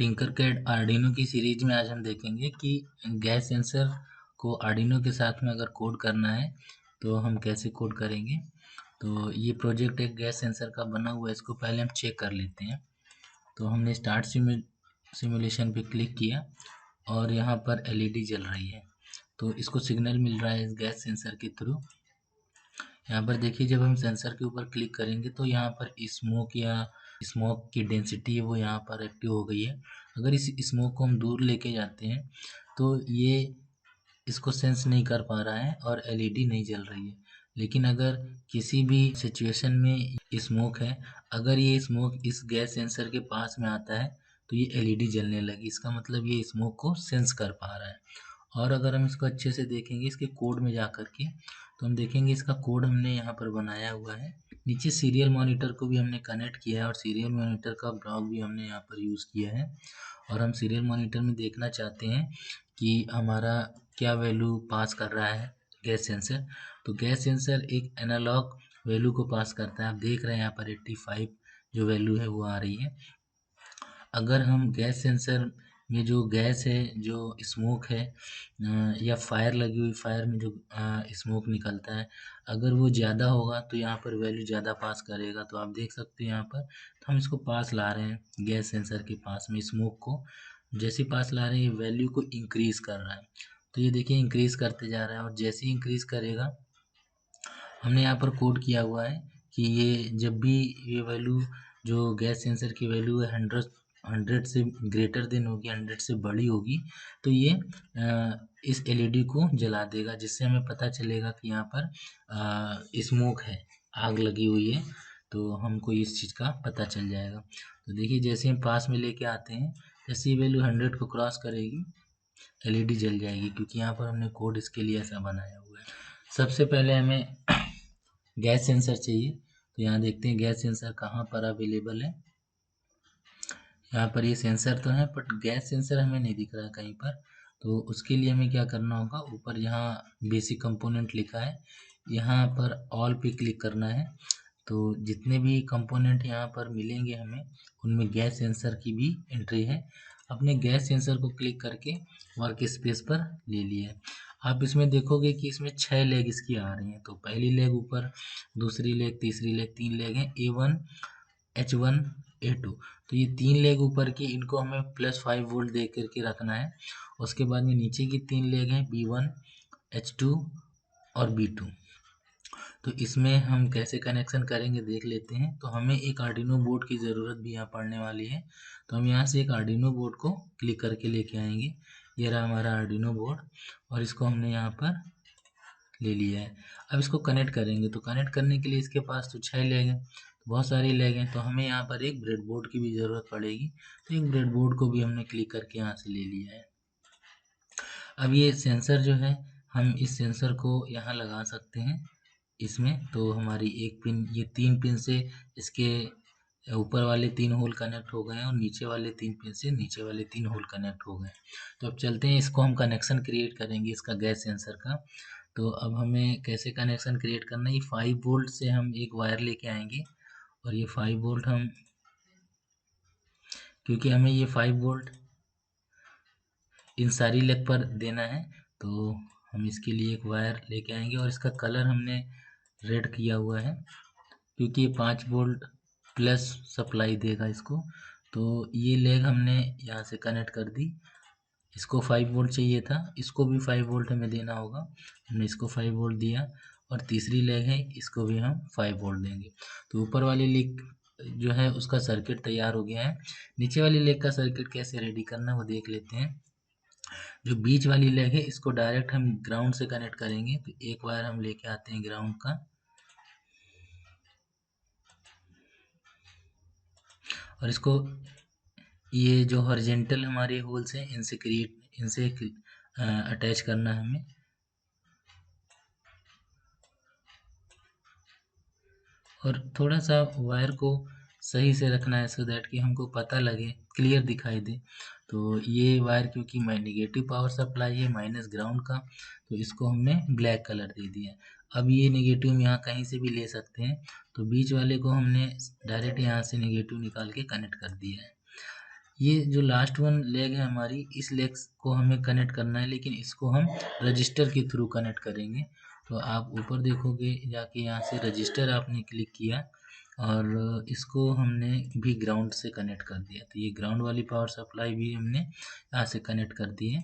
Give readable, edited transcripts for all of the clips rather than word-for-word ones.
टिंकरकैड Arduino की series में आज हम देखेंगे कि गैस सेंसर को आर्डिनो के साथ में अगर कोड करना है तो हम कैसे कोड करेंगे। तो ये प्रोजेक्ट एक गैस सेंसर का बना हुआ है, इसको पहले हम चेक कर लेते हैं। तो हमने स्टार्ट सिमुलेशन पे क्लिक किया और यहाँ पर एलईडी जल रही है, तो इसको सिग्नल मिल रहा है इस गैस सेंसर के थ्रू। यहाँ पर देखिए, जब हम सेंसर के ऊपर क्लिक करेंगे तो यहाँ पर स्मोक की डेंसिटी है वो यहाँ पर एक्टिव हो गई है। अगर इस स्मोक को हम दूर लेके जाते हैं तो ये इसको सेंस नहीं कर पा रहा है और एलईडी नहीं जल रही है। लेकिन अगर किसी भी सिचुएशन में स्मोक है, अगर ये स्मोक इस गैस सेंसर के पास में आता है तो ये एलईडी जलने लगी, इसका मतलब ये स्मोक को सेंस कर पा रहा है। और अगर हम इसको अच्छे से देखेंगे इसके कोड में जा कर के, तो हम देखेंगे इसका कोड हमने यहाँ पर बनाया हुआ है। नीचे सीरियल मॉनिटर को भी हमने कनेक्ट किया है और सीरियल मॉनिटर का ब्लॉक भी हमने यहाँ पर यूज़ किया है। और हम सीरियल मॉनिटर में देखना चाहते हैं कि हमारा क्या वैल्यू पास कर रहा है गैस सेंसर। तो गैस सेंसर एक एनालॉग वैल्यू को पास करता है। आप देख रहे हैं यहाँ पर 85 जो वैल्यू है वो आ रही है। अगर हम गैस सेंसर में जो गैस है, जो स्मोक है या फायर लगी हुई फायर में जो स्मोक निकलता है, अगर वो ज़्यादा होगा तो यहाँ पर वैल्यू ज़्यादा पास करेगा। तो आप देख सकते हैं यहाँ पर, तो हम इसको पास ला रहे हैं गैस सेंसर के पास में स्मोक को। जैसे पास ला रहे हैं वैल्यू को इंक्रीज़ कर रहा है, तो ये देखिए इंक्रीज़ करते जा रहा है। और जैसे ही इंक्रीज़ करेगा, हमने यहाँ पर कोड किया हुआ है कि ये जब भी ये वैल्यू जो गैस सेंसर की वैल्यू है 100 से ग्रेटर देन होगी, 100 से बड़ी होगी, तो ये इस एलईडी को जला देगा, जिससे हमें पता चलेगा कि यहाँ पर स्मोक है, आग लगी हुई है। तो हमको इस चीज़ का पता चल जाएगा। तो देखिए, जैसे हम पास में लेके आते हैं, जैसे ये वैल्यू 100 को क्रॉस करेगी एलईडी जल जाएगी, क्योंकि यहाँ पर हमने कोड इसके लिए ऐसा बनाया हुआ है। सबसे पहले हमें गैस सेंसर चाहिए, तो यहाँ देखते हैं गैस सेंसर कहाँ पर अवेलेबल है। यहाँ पर ये सेंसर तो है बट गैस सेंसर हमें नहीं दिख रहा है कहीं पर। तो उसके लिए हमें क्या करना होगा, ऊपर यहाँ बेसिक कंपोनेंट लिखा है, यहाँ पर ऑल पे क्लिक करना है। तो जितने भी कंपोनेंट यहाँ पर मिलेंगे हमें, उनमें गैस सेंसर की भी एंट्री है। अपने गैस सेंसर को क्लिक करके वर्क स्पेस पर ले लिया। आप इसमें देखोगे कि इसमें 6 लेग इसकी आ रही हैं। तो पहली लेग ऊपर, दूसरी लेग, तीसरी लेग, 3 लेग हैं, A1, H1, A2। तो ये 3 लेग ऊपर की, इनको हमें +5 वोल्ट दे करके रखना है। उसके बाद में नीचे की 3 लेग हैं, B1, H2 और B2। तो इसमें हम कैसे कनेक्शन करेंगे देख लेते हैं। तो हमें एक आर्डिनो बोर्ड की ज़रूरत भी यहाँ पड़ने वाली है। तो हम यहाँ से एक आर्डिनो बोर्ड को क्लिक करके लेके आएंगे। ये रहा हमारा आर्डिनो बोर्ड और इसको हमने यहाँ पर ले लिया है। अब इसको कनेक्ट करेंगे, तो कनेक्ट करने के लिए इसके पास तो 6 लेग हैं, तो बहुत सारी लेग हैं, तो हमें यहाँ पर एक ब्रेडबोर्ड की भी ज़रूरत पड़ेगी। तो एक ब्रेडबोर्ड को भी हमने क्लिक करके यहाँ से ले लिया है। अब ये सेंसर जो है, हम इस सेंसर को यहाँ लगा सकते हैं इसमें। तो हमारी एक पिन, ये 3 पिन से इसके ऊपर वाले 3 होल कनेक्ट हो गए हैं और नीचे वाले 3 पिन से नीचे वाले 3 होल कनेक्ट हो गए। तो अब चलते हैं, इसको हम कनेक्शन क्रिएट करेंगे इसका गैस सेंसर का। तो अब हमें कैसे कनेक्शन क्रिएट करना है, ये 5 वोल्ट से हम एक वायर लेके आएंगे और ये 5 वोल्ट हम, क्योंकि हमें ये 5 वोल्ट इन सारी लेग पर देना है, तो हम इसके लिए एक वायर लेके आएंगे और इसका कलर हमने रेड किया हुआ है, क्योंकि ये 5 वोल्ट प्लस सप्लाई देगा इसको। तो ये लेग हमने यहाँ से कनेक्ट कर दी। इसको 5 वोल्ट चाहिए था, इसको भी 5 वोल्ट हमें देना होगा। हमने इसको 5 वोल्ट दिया और तीसरी लेग है, इसको भी हम 5 वोल्ट देंगे। तो ऊपर वाली लेग जो है उसका सर्किट तैयार हो गया है। नीचे वाली लेग का सर्किट कैसे रेडी करना है वो देख लेते हैं। जो बीच वाली लेग है इसको डायरेक्ट हम ग्राउंड से कनेक्ट करेंगे। तो एक वायर हम लेके आते हैं ग्राउंड का और इसको, ये जो हॉरिजेंटल हमारे होल्स हैं इनसे अटैच करना है हमें। और थोड़ा सा वायर को सही से रखना है सो दैट कि हमको पता लगे, क्लियर दिखाई दे। तो ये वायर क्योंकि नेगेटिव पावर सप्लाई है माइनस ग्राउंड का, तो इसको हमने ब्लैक कलर दे दिया। अब ये नेगेटिव हम यहाँ कहीं से भी ले सकते हैं, तो बीच वाले को हमने डायरेक्ट यहाँ से नेगेटिव निकाल के कनेक्ट कर दिया है। ये जो लास्ट वन लेग है हमारी, इस लेग को हमें कनेक्ट करना है, लेकिन इसको हम रजिस्टर के थ्रू कनेक्ट करेंगे। तो आप ऊपर देखोगे जाके, यहाँ से रजिस्टर आपने क्लिक किया और इसको हमने भी ग्राउंड से कनेक्ट कर दिया। तो ये ग्राउंड वाली पावर सप्लाई भी हमने यहाँ से कनेक्ट कर दी है।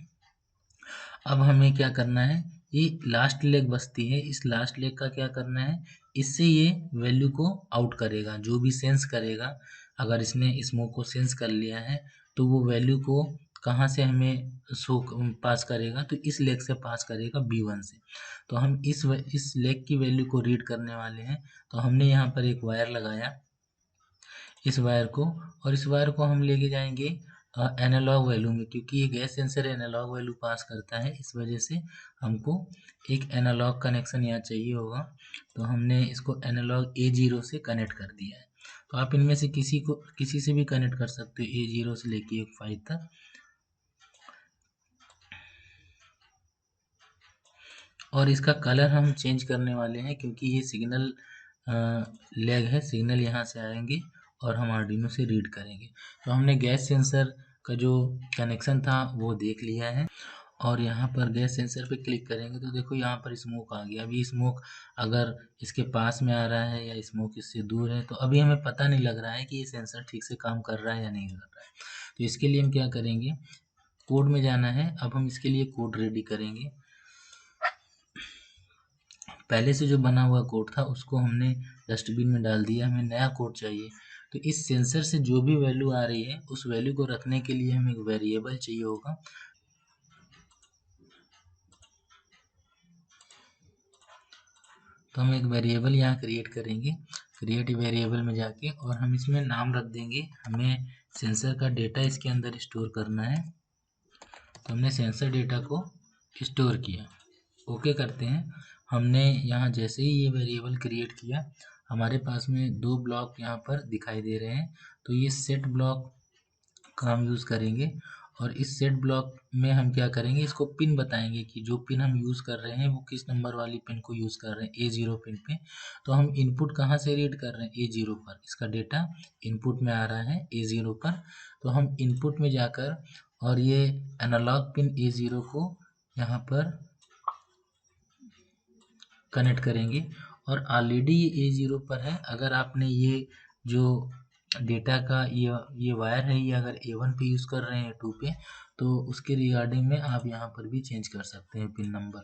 अब हमें क्या करना है, ये लास्ट लेग बचती है, इस लास्ट लेग का क्या करना है, इससे ये वैल्यू को आउट करेगा, जो भी सेंस करेगा। अगर इसने स्मोक को सेंस कर लिया है तो वो वैल्यू को कहाँ से हमें शो पास करेगा, तो इस लेग से पास करेगा B1 से। तो हम इस लेग की वैल्यू को रीड करने वाले हैं। तो हमने यहाँ पर एक वायर लगाया, इस वायर को, और इस वायर को हम लेके जाएंगे एनालॉग वैल्यू में, क्योंकि ये gas sensor analogue value pass करता है, इस वजह से हमको एक एनालॉग कनेक्शन यहाँ चाहिए होगा। तो हमने इसको एनालॉग A0 से कनेक्ट कर दिया है। तो आप इनमें से किसी से भी कनेक्ट कर सकते हो, A0 से लेके 5 तक। और इसका कलर हम चेंज करने वाले हैं, क्योंकि ये सिग्नल लेग है, सिग्नल यहाँ से आएंगे और हम आर्डिनो से रीड करेंगे। तो हमने गैस सेंसर का जो कनेक्शन था वो देख लिया है, और यहाँ पर गैस सेंसर पे क्लिक करेंगे तो देखो यहाँ पर स्मोक आ गया। अभी स्मोक अगर इसके पास में आ रहा है या स्मोक इससे दूर है, तो अभी हमें पता नहीं लग रहा है कि ये सेंसर ठीक से काम कर रहा है या नहीं कर रहा है। तो इसके लिए हम क्या करेंगे, कोड में जाना है। अब हम इसके लिए कोड रेडी करेंगे। पहले से जो बना हुआ कोड था उसको हमने डस्टबिन में डाल दिया, हमें नया कोड चाहिए। तो इस सेंसर से जो भी वैल्यू आ रही है उस वैल्यू को रखने के लिए हमें एक वेरिएबल चाहिए होगा। तो हम एक वेरिएबल यहाँ क्रिएट करेंगे, क्रिएट वेरिएबल में जाके, और हम इसमें नाम रख देंगे। हमें सेंसर का डेटा इसके अंदर स्टोर करना है। तो हमने सेंसर डेटा को स्टोर किया, ओके करते हैं। हमने यहाँ जैसे ही ये वेरिएबल क्रिएट किया, हमारे पास में दो ब्लॉक यहाँ पर दिखाई दे रहे हैं। तो ये सेट ब्लॉक का हम यूज़ करेंगे, और इस सेट ब्लॉक में हम क्या करेंगे, इसको पिन बताएंगे कि जो पिन हम यूज़ कर रहे हैं वो किस नंबर वाली पिन को यूज़ कर रहे हैं, A0 पिन पे। तो हम इनपुट कहाँ से रीड कर रहे हैं, A0 पर, इसका डेटा इनपुट में आ रहा है A0 पर। तो हम इनपुट में जाकर और ये एनालॉग पिन A0 को यहाँ पर कनेक्ट करेंगे, और ऑलरेडी ये A0 पर है। अगर आपने ये जो डेटा का ये वायर है, ये अगर A1 पे यूज़ कर रहे हैं, 2 पे, तो उसके रिगार्डिंग में आप यहाँ पर भी चेंज कर सकते हैं पिन नंबर।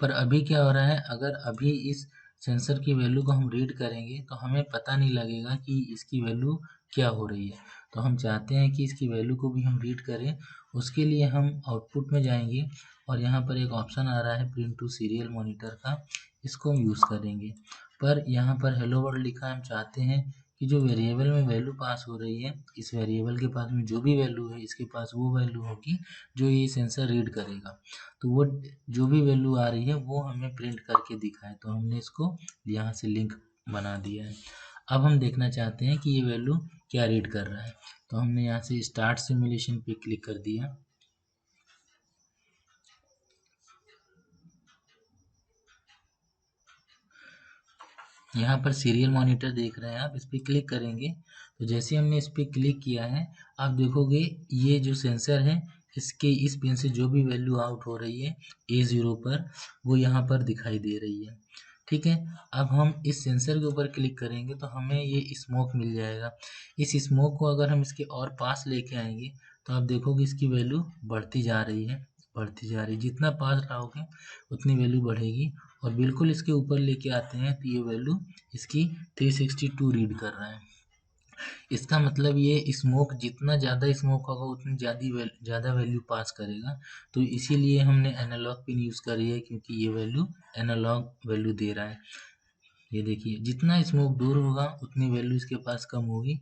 पर अभी क्या हो रहा है, अगर अभी इस सेंसर की वैल्यू को हम रीड करेंगे तो हमें पता नहीं लगेगा कि इसकी वैल्यू क्या हो रही है। तो हम चाहते हैं कि इसकी वैल्यू को भी हम रीड करें। उसके लिए हम आउटपुट में जाएंगे, और यहाँ पर एक ऑप्शन आ रहा है प्रिंट टू सीरियल मॉनिटर का, इसको हम यूज़ करेंगे। पर यहाँ पर हेलो वर्ल्ड लिखा है, हम चाहते हैं कि जो वेरिएबल में वैल्यू पास हो रही है, इस वेरिएबल के पास में जो भी वैल्यू है, इसके पास वो वैल्यू होगी जो ये सेंसर रीड करेगा। तो वो जो भी वैल्यू आ रही है वो हमें प्रिंट करके दिखाए। तो हमने इसको यहाँ से लिंक बना दिया है। अब हम देखना चाहते हैं कि ये वैल्यू क्या रीड कर रहा है। तो हमने यहाँ से स्टार्ट सिमुलेशन पे क्लिक कर दिया। यहाँ पर सीरियल मॉनिटर देख रहे हैं आप, इस पर क्लिक करेंगे। तो जैसे हमने इस पर क्लिक किया है, आप देखोगे ये जो सेंसर है, इसके इस पिन से जो भी वैल्यू आउट हो रही है A0 पर, वो यहाँ पर दिखाई दे रही है। ठीक है। अब हम इस सेंसर के ऊपर क्लिक करेंगे तो हमें ये स्मोक मिल जाएगा। इस स्मोक को अगर हम इसके और पास लेके आएंगे तो आप देखोगे इसकी वैल्यू बढ़ती जा रही है, बढ़ती जा रही है। जितना पास रहोगे उतनी वैल्यू बढ़ेगी, और बिल्कुल इसके ऊपर लेके आते हैं तो ये वैल्यू इसकी 362 रीड कर रहा है। इसका मतलब ये स्मोक, जितना ज़्यादा स्मोक होगा उतनी ज़्यादा वैल्यू पास करेगा। तो इसीलिए हमने एनालॉग पिन यूज़ करी है, क्योंकि ये वैल्यू एनालॉग वैल्यू दे रहा है। ये देखिए, जितना स्मोक दूर होगा उतनी वैल्यू इसके पास कम होगी।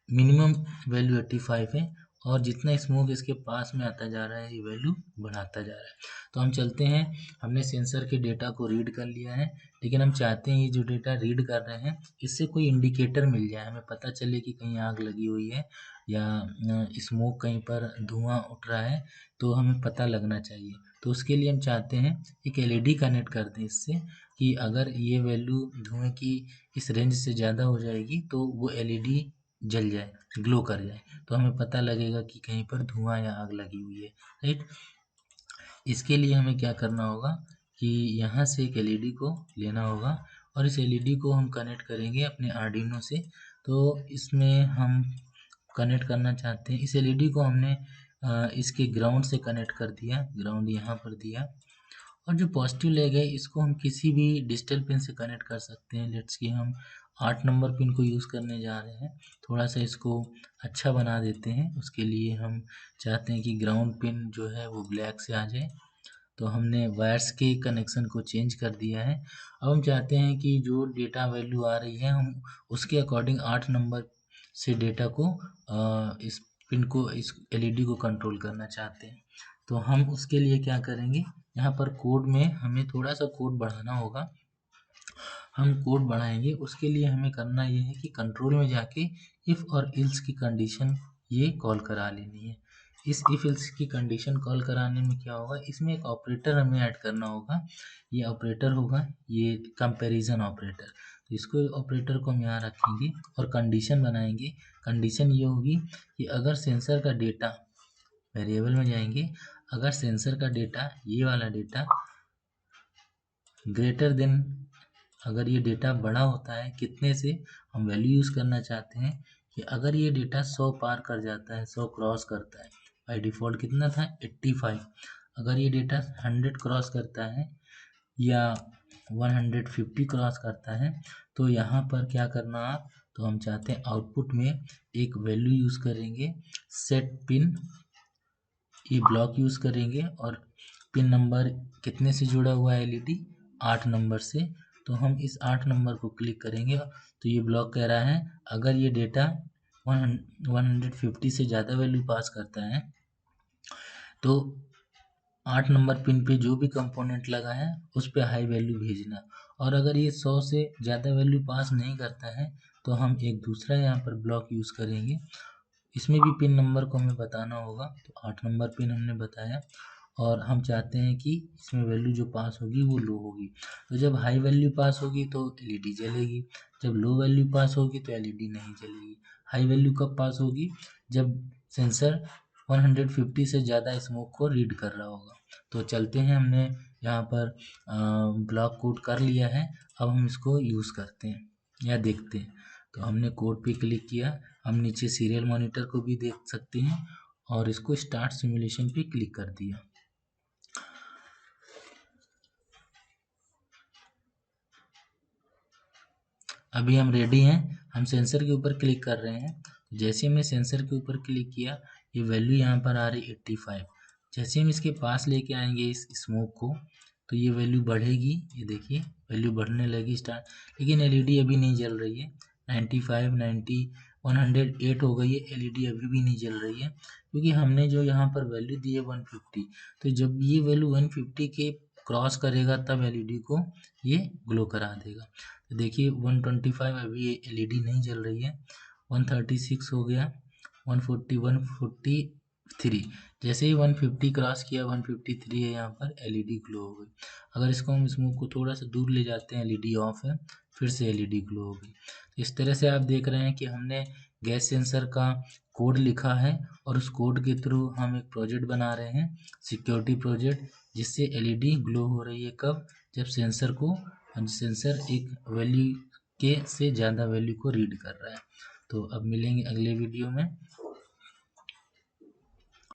मिनिमम वैल्यू 85 है, और जितना स्मोक इसके पास में आता जा रहा है ये वैल्यू बढ़ाता जा रहा है। तो हम चलते हैं, हमने सेंसर के डेटा को रीड कर लिया है, लेकिन हम चाहते हैं ये जो डेटा रीड कर रहे हैं इससे कोई इंडिकेटर मिल जाए, हमें पता चले कि कहीं आग लगी हुई है या स्मोक कहीं पर धुआं उठ रहा है, तो हमें पता लगना चाहिए। तो उसके लिए हम चाहते हैं एक LED कनेक्ट कर दें इससे, कि अगर ये वैल्यू धुएं की इस रेंज से ज़्यादा हो जाएगी तो वो LED जल जाए, ग्लो कर जाए, तो हमें पता लगेगा कि कहीं पर धुआं या आग लगी हुई है, राइट। इसके लिए हमें क्या करना होगा कि यहाँ से एक एलईडी को लेना होगा और इस एलईडी को हम कनेक्ट करेंगे अपने आर्डिनो से। तो इसमें हम कनेक्ट करना चाहते हैं, इस एलईडी को हमने इसके ग्राउंड से कनेक्ट कर दिया, ग्राउंड यहाँ पर दिया, और जो पॉजिटिव लेग है इसको हम किसी भी डिजिटल पिन से कनेक्ट कर सकते हैं। लेट्स कि हम 8 नंबर पिन को यूज़ करने जा रहे हैं, थोड़ा सा इसको अच्छा बना देते हैं। उसके लिए हम चाहते हैं कि ग्राउंड पिन जो है वो ब्लैक से आ जाए, तो हमने वायर्स के कनेक्शन को चेंज कर दिया है। अब हम चाहते हैं कि जो डेटा वैल्यू आ रही है हम उसके अकॉर्डिंग 8 नंबर से डेटा को इस पिन को, इस एलईडी को कंट्रोल करना चाहते हैं। तो हम उसके लिए क्या करेंगे, यहाँ पर कोड में हमें थोड़ा सा कोड बढ़ाना होगा। हम कोड बढ़ाएंगे, उसके लिए हमें करना ये है कि कंट्रोल में जाके इफ़ और इल्स की कंडीशन ये कॉल करा लेनी है। इस इफ इल्स की कंडीशन कॉल कराने में क्या होगा, इसमें एक ऑपरेटर हमें ऐड करना होगा। ये ऑपरेटर होगा, ये कंपैरिजन ऑपरेटर। तो इसको ऑपरेटर को हम यहाँ रखेंगे और कंडीशन बनाएंगे। कंडीशन ये होगी कि अगर सेंसर का डेटा, वेरिएबल में जाएंगे, अगर सेंसर का डेटा, ये वाला डेटा ग्रेटर देन, अगर ये डेटा बड़ा होता है कितने से, हम वैल्यू यूज़ करना चाहते हैं कि अगर ये डेटा 100 पार कर जाता है, 100 क्रॉस करता है, बाई डिफ़ॉल्ट कितना था 85, अगर ये डेटा 100 क्रॉस करता है या 150 क्रॉस करता है, तो यहाँ पर क्या करना आप, तो हम चाहते हैं आउटपुट में एक वैल्यू यूज़ करेंगे, सेट पिन, ये ब्लॉक यूज़ करेंगे और पिन नंबर कितने से जुड़ा हुआ है एलईडी, 8 नंबर से। तो हम इस 8 नंबर को क्लिक करेंगे तो ये ब्लॉक कह रहा है अगर ये डेटा 150 से ज़्यादा वैल्यू पास करता है तो 8 नंबर पिन पे जो भी कंपोनेंट लगा है उस पे हाई वैल्यू भेजना, और अगर ये 100 से ज़्यादा वैल्यू पास नहीं करता है तो हम एक दूसरा यहाँ पर ब्लॉक यूज़ करेंगे। इसमें भी पिन नंबर को हमें बताना होगा, तो 8 नंबर पिन हमने बताया और हम चाहते हैं कि इसमें वैल्यू जो पास होगी वो लो होगी। तो जब हाई वैल्यू पास होगी तो एलईडी जलेगी, जब लो वैल्यू पास होगी तो एलईडी नहीं जलेगी। हाई वैल्यू कब पास होगी, जब सेंसर 150 से ज़्यादा स्मोक को रीड कर रहा होगा। तो चलते हैं, हमने यहाँ पर ब्लॉक कोड कर लिया है, अब हम इसको यूज़ करते हैं या देखते हैं। तो हमने कोड पे क्लिक किया, हम नीचे सीरियल मॉनिटर को भी देख सकते हैं और इसको स्टार्ट सिमुलेशन पे क्लिक कर दिया। अभी हम रेडी हैं, हम सेंसर के ऊपर क्लिक कर रहे हैं। जैसे हमने सेंसर के ऊपर क्लिक किया, ये वैल्यू यहाँ पर आ रही 85। जैसे हम इसके पास लेके आएंगे इस स्मोक को तो ये वैल्यू बढ़ेगी, ये देखिए वैल्यू बढ़ने लगी स्टार्ट, लेकिन एलईडी अभी नहीं जल रही है। 95, 90, 108 हो गई है, एलईडी अभी भी नहीं जल रही है क्योंकि हमने जो यहाँ पर वैल्यू दी है 150। तो जब ये वैल्यू 150 के क्रॉस करेगा तब एलईडी को ये ग्लो करा देगा। तो देखिए 125 अभी ये एलईडी नहीं जल रही है, 136 हो गया, 140, 143। जैसे ही 150 क्रॉस किया, 153 है, यहाँ पर एलईडी ग्लो हो गई। अगर इसको हम स्मोक को थोड़ा सा दूर ले जाते हैं, एलईडी ऑफ है, फिर से एलईडी ग्लो हो गई। इस तरह से आप देख रहे हैं कि हमने गैस सेंसर का कोड लिखा है और उस कोड के थ्रू हम एक प्रोजेक्ट बना रहे हैं, सिक्योरिटी प्रोजेक्ट, जिससे एलईडी ग्लो हो रही है कब, जब सेंसर एक वैल्यू के से ज़्यादा वैल्यू को रीड कर रहा है। तो अब मिलेंगे अगले वीडियो में।